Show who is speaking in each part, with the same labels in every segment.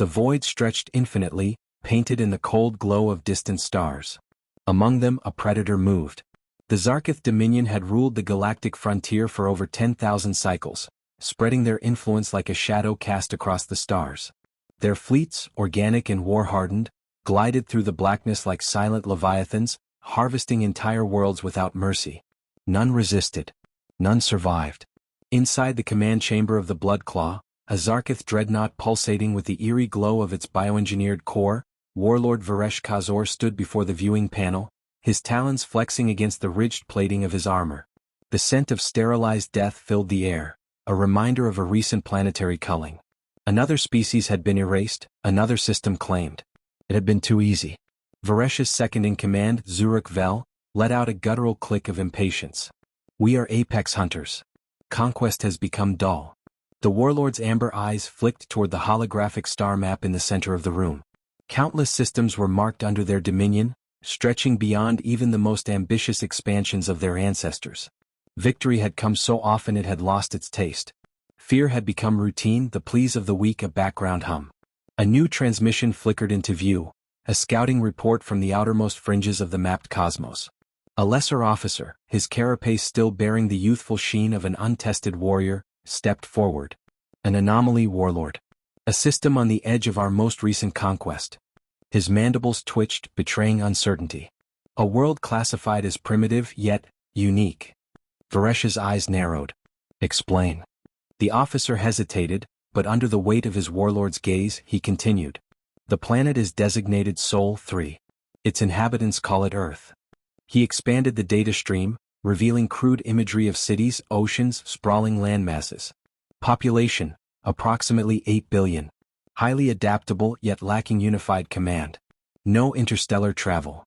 Speaker 1: The void stretched infinitely, painted in the cold glow of distant stars. Among them a predator moved. The Zarkith Dominion had ruled the galactic frontier for over 10,000 cycles, spreading their influence like a shadow cast across the stars. Their fleets, organic and war-hardened, glided through the blackness like silent leviathans, harvesting entire worlds without mercy. None resisted. None survived. Inside the command chamber of the Bloodclaw, a Zarkith dreadnought pulsating with the eerie glow of its bioengineered core, Warlord Varesh Khazor stood before the viewing panel, his talons flexing against the ridged plating of his armor. The scent of sterilized death filled the air, a reminder of a recent planetary culling. Another species had been erased, another system claimed. It had been too easy. Varesh's second-in-command, Zurich Vel, let out a guttural click of impatience. We are apex hunters. Conquest has become dull. The warlord's amber eyes flicked toward the holographic star map in the center of the room. Countless systems were marked under their dominion, stretching beyond even the most ambitious expansions of their ancestors. Victory had come so often it had lost its taste. Fear had become routine, the pleas of the weak a background hum. A new transmission flickered into view, a scouting report from the outermost fringes of the mapped cosmos. A lesser officer, his carapace still bearing the youthful sheen of an untested warrior, stepped forward. An anomaly, warlord. A system on the edge of our most recent conquest. His mandibles twitched, betraying uncertainty. A world classified as primitive, yet unique. Varesh's eyes narrowed. Explain. The officer hesitated, but under the weight of his warlord's gaze, he continued. The planet is designated Sol 3. Its inhabitants call it Earth. He expanded the data stream, revealing crude imagery of cities, oceans, sprawling landmasses. Population, approximately 8 billion. Highly adaptable yet lacking unified command. No interstellar travel.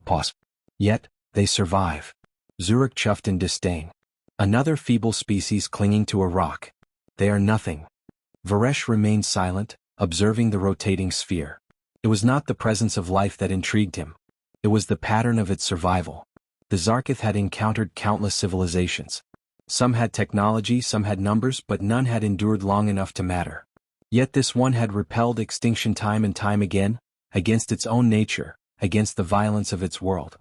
Speaker 1: Pause. Yet, they survive. Zurich chuffed in disdain. Another feeble species clinging to a rock. They are nothing. Varesh remained silent, observing the rotating sphere. It was not the presence of life that intrigued him. It was the pattern of its survival. The Zarkith had encountered countless civilizations. Some had technology, some had numbers, but none had endured long enough to matter. Yet this one had repelled extinction time and time again, against its own nature, against the violence of its world.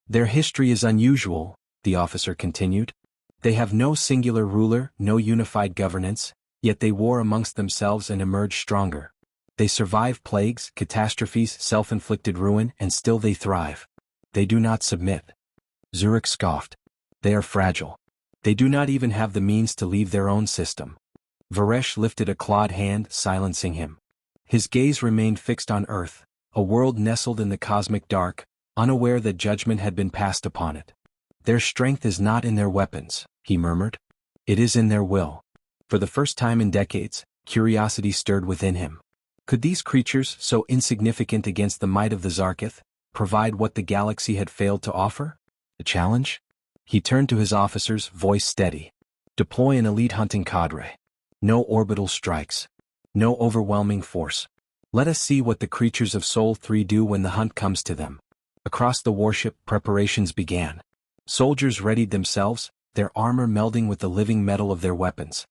Speaker 1: Their history is unusual, the officer continued. They have no singular ruler, no unified governance, yet they war amongst themselves and emerge stronger. They survive plagues, catastrophes, self-inflicted ruin, and still they thrive. They do not submit. Zurich scoffed. They are fragile. They do not even have the means to leave their own system. Varesh lifted a clawed hand, silencing him. His gaze remained fixed on Earth, a world nestled in the cosmic dark, unaware that judgment had been passed upon it. Their strength is not in their weapons, he murmured. It is in their will. For the first time in decades, curiosity stirred within him. Could these creatures, so insignificant against the might of the Zarkith, provide what the galaxy had failed to offer? A challenge? He turned to his officers, voice steady. Deploy an elite hunting cadre. No orbital strikes. No overwhelming force. Let us see what the creatures of Sol 3 do when the hunt comes to them. Across the warship, preparations began. Soldiers readied themselves, their armor melding with the living metal of their weapons.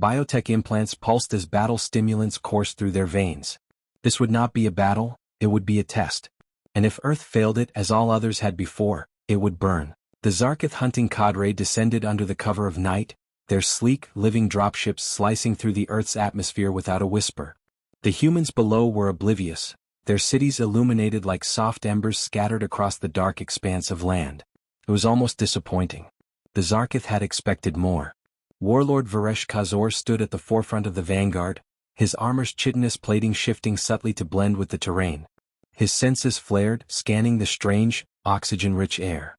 Speaker 1: Biotech implants pulsed as battle stimulants coursed through their veins. This would not be a battle, it would be a test. And if Earth failed it as all others had before, it would burn. The Zarkith hunting cadre descended under the cover of night, their sleek, living dropships slicing through the Earth's atmosphere without a whisper. The humans below were oblivious, their cities illuminated like soft embers scattered across the dark expanse of land. It was almost disappointing. The Zarkith had expected more. Warlord Varesh Khazor stood at the forefront of the vanguard, his armor's chitinous plating shifting subtly to blend with the terrain. His senses flared, scanning the strange, oxygen-rich air.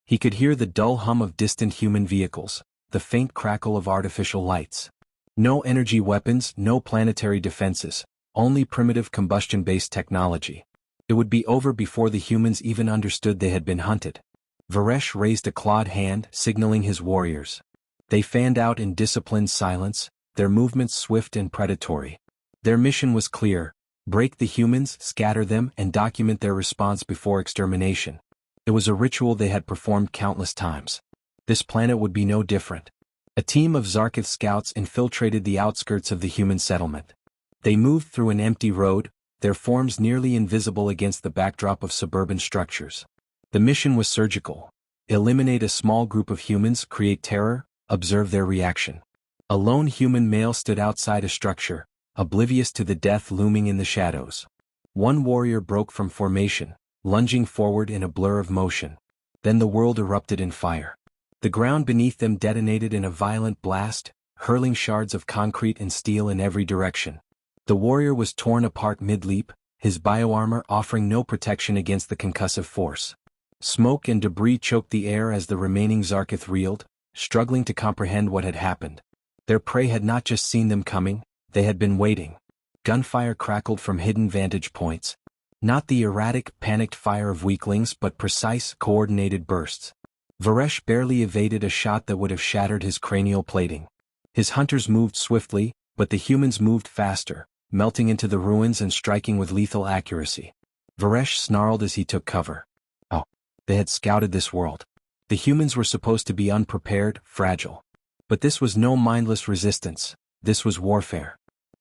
Speaker 1: He could hear the dull hum of distant human vehicles, the faint crackle of artificial lights. No energy weapons, no planetary defenses, only primitive combustion-based technology. It would be over before the humans even understood they had been hunted. Varesh raised a clawed hand, signaling his warriors. They fanned out in disciplined silence, their movements swift and predatory. Their mission was clear: break the humans, scatter them, and document their response before extermination. It was a ritual they had performed countless times. This planet would be no different. A team of Zarkith scouts infiltrated the outskirts of the human settlement. They moved through an empty road, their forms nearly invisible against the backdrop of suburban structures. The mission was surgical. Eliminate a small group of humans, create terror, observe their reaction. A lone human male stood outside a structure, oblivious to the death looming in the shadows. One warrior broke from formation, lunging forward in a blur of motion. Then the world erupted in fire. The ground beneath them detonated in a violent blast, hurling shards of concrete and steel in every direction. The warrior was torn apart mid-leap, his bioarmor offering no protection against the concussive force. Smoke and debris choked the air as the remaining Zarkith reeled, struggling to comprehend what had happened. Their prey had not just seen them coming, they had been waiting. Gunfire crackled from hidden vantage points. Not the erratic, panicked fire of weaklings but precise, coordinated bursts. Varesh barely evaded a shot that would have shattered his cranial plating. His hunters moved swiftly, but the humans moved faster, melting into the ruins and striking with lethal accuracy. Varesh snarled as he took cover. Oh, they had scouted this world. The humans were supposed to be unprepared, fragile. But this was no mindless resistance, this was warfare.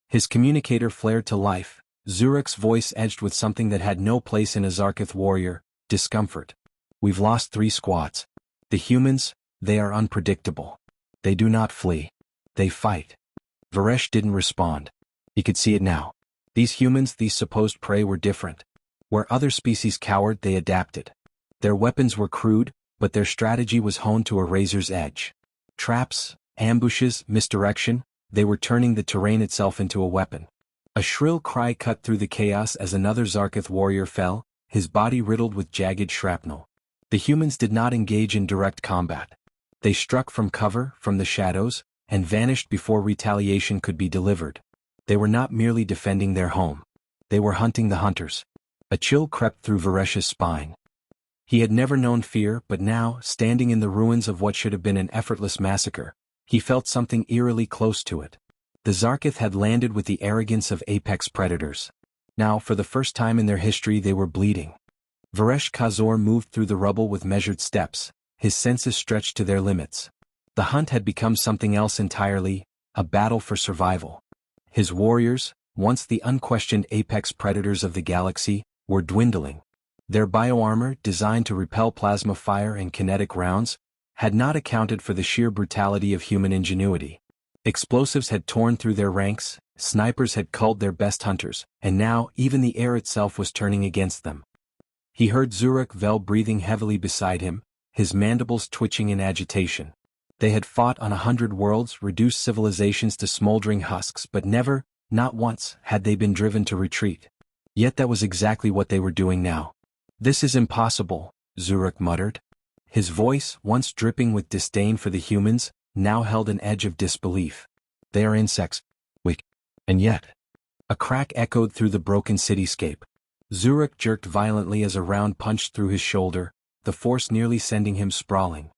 Speaker 1: His communicator flared to life, Zurich's voice edged with something that had no place in a Zarkith warrior, discomfort. We've lost 3 squads. The humans, they are unpredictable. They do not flee. They fight. Varesh didn't respond. He could see it now. These humans, these supposed prey, were different. Where other species cowered, they adapted. Their weapons were crude, but their strategy was honed to a razor's edge. Traps, ambushes, misdirection, they were turning the terrain itself into a weapon. A shrill cry cut through the chaos as another Zarkith warrior fell, his body riddled with jagged shrapnel. The humans did not engage in direct combat. They struck from cover, from the shadows, and vanished before retaliation could be delivered. They were not merely defending their home. They were hunting the hunters. A chill crept through Varesh's spine. He had never known fear, but now, standing in the ruins of what should have been an effortless massacre, he felt something eerily close to it. The Zarkith had landed with the arrogance of apex predators. Now, for the first time in their history, they were bleeding. Varesh Khazor moved through the rubble with measured steps, his senses stretched to their limits. The hunt had become something else entirely, a battle for survival. His warriors, once the unquestioned apex predators of the galaxy, were dwindling. Their bioarmor, designed to repel plasma fire and kinetic rounds, had not accounted for the sheer brutality of human ingenuity. Explosives had torn through their ranks, snipers had culled their best hunters, and now even the air itself was turning against them. He heard Zurich Vel breathing heavily beside him, his mandibles twitching in agitation. They had fought on 100 worlds, reduced civilizations to smoldering husks, but never, not once, had they been driven to retreat. Yet that was exactly what they were doing now. This is impossible, Zurich muttered. His voice, once dripping with disdain for the humans, now held an edge of disbelief. They are insects. Weak. And yet. A crack echoed through the broken cityscape. Zurich jerked violently as a round punched through his shoulder, the force nearly sending him sprawling.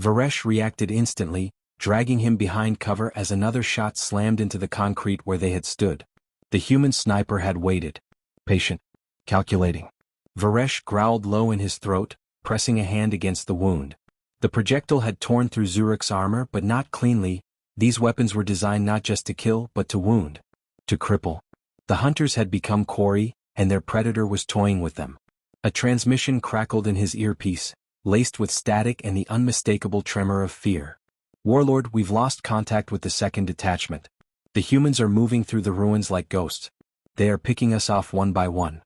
Speaker 1: Varesh reacted instantly, dragging him behind cover as another shot slammed into the concrete where they had stood. The human sniper had waited. Patient. Calculating. Varesh growled low in his throat, pressing a hand against the wound. The projectile had torn through Zurich's armor, but not cleanly. These weapons were designed not just to kill, but to wound. To cripple. The hunters had become quarry, and their predator was toying with them. A transmission crackled in his earpiece, laced with static and the unmistakable tremor of fear. Warlord, we've lost contact with the second detachment. The humans are moving through the ruins like ghosts. They are picking us off one by one.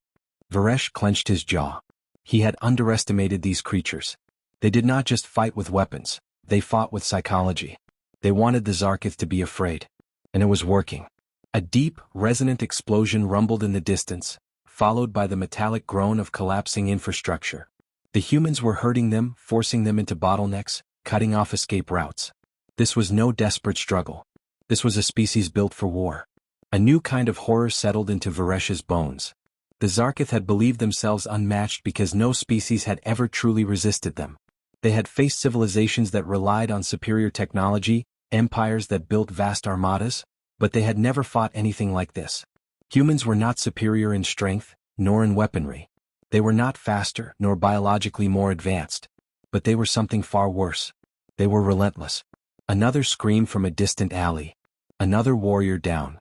Speaker 1: Varesh clenched his jaw. He had underestimated these creatures. They did not just fight with weapons, they fought with psychology. They wanted the Zarkith to be afraid. And it was working. A deep, resonant explosion rumbled in the distance, followed by the metallic groan of collapsing infrastructure. The humans were hurting them, forcing them into bottlenecks, cutting off escape routes. This was no desperate struggle. This was a species built for war. A new kind of horror settled into Varesh's bones. The Zarkith had believed themselves unmatched because no species had ever truly resisted them. They had faced civilizations that relied on superior technology, empires that built vast armadas, but they had never fought anything like this. Humans were not superior in strength, nor in weaponry. They were not faster, nor biologically more advanced. But they were something far worse. They were relentless. Another scream from a distant alley. Another warrior down.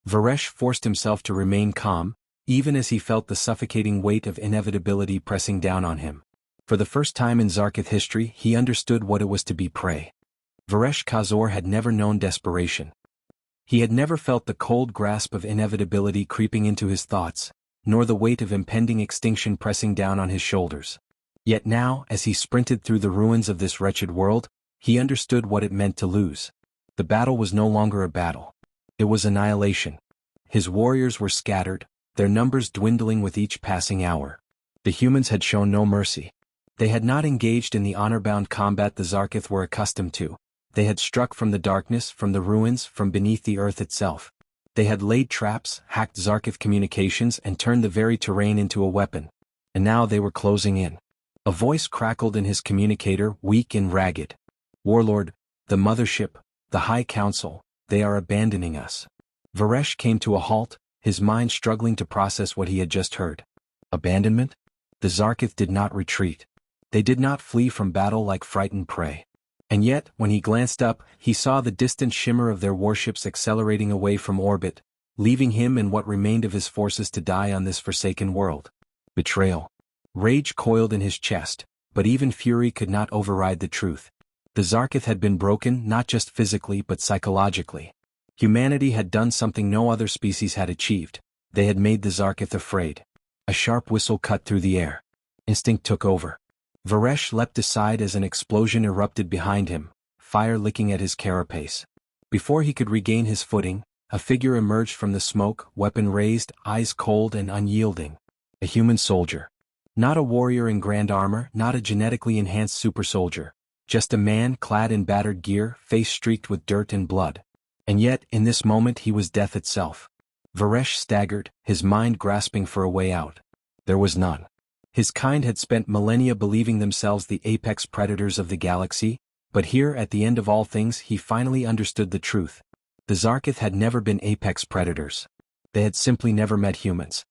Speaker 1: Varesh forced himself to remain calm, even as he felt the suffocating weight of inevitability pressing down on him. For the first time in Zarkith history, he understood what it was to be prey. Varesh Khazor had never known desperation. He had never felt the cold grasp of inevitability creeping into his thoughts, nor the weight of impending extinction pressing down on his shoulders. Yet now, as he sprinted through the ruins of this wretched world, he understood what it meant to lose. The battle was no longer a battle. It was annihilation. His warriors were scattered, their numbers dwindling with each passing hour. The humans had shown no mercy. They had not engaged in the honor-bound combat the Zarkith were accustomed to. They had struck from the darkness, from the ruins, from beneath the earth itself. They had laid traps, hacked Zarkith communications, and turned the very terrain into a weapon. And now they were closing in. A voice crackled in his communicator, weak and ragged. "Warlord, the mothership, the High Council, they are abandoning us." Varesh came to a halt, his mind struggling to process what he had just heard. Abandonment? The Zarkith did not retreat. They did not flee from battle like frightened prey. And yet, when he glanced up, he saw the distant shimmer of their warships accelerating away from orbit, leaving him and what remained of his forces to die on this forsaken world. Betrayal. Rage coiled in his chest, but even fury could not override the truth. The Zarkith had been broken not just physically but psychologically. Humanity had done something no other species had achieved. They had made the Zarkith afraid. A sharp whistle cut through the air. Instinct took over. Varesh leapt aside as an explosion erupted behind him, fire licking at his carapace. Before he could regain his footing, a figure emerged from the smoke, weapon raised, eyes cold and unyielding. A human soldier. Not a warrior in grand armor, not a genetically enhanced super soldier. Just a man clad in battered gear, face streaked with dirt and blood. And yet, in this moment he was death itself. Varesh staggered, his mind grasping for a way out. There was none. His kind had spent millennia believing themselves the apex predators of the galaxy, but here at the end of all things he finally understood the truth. The Zarkith had never been apex predators. They had simply never met humans.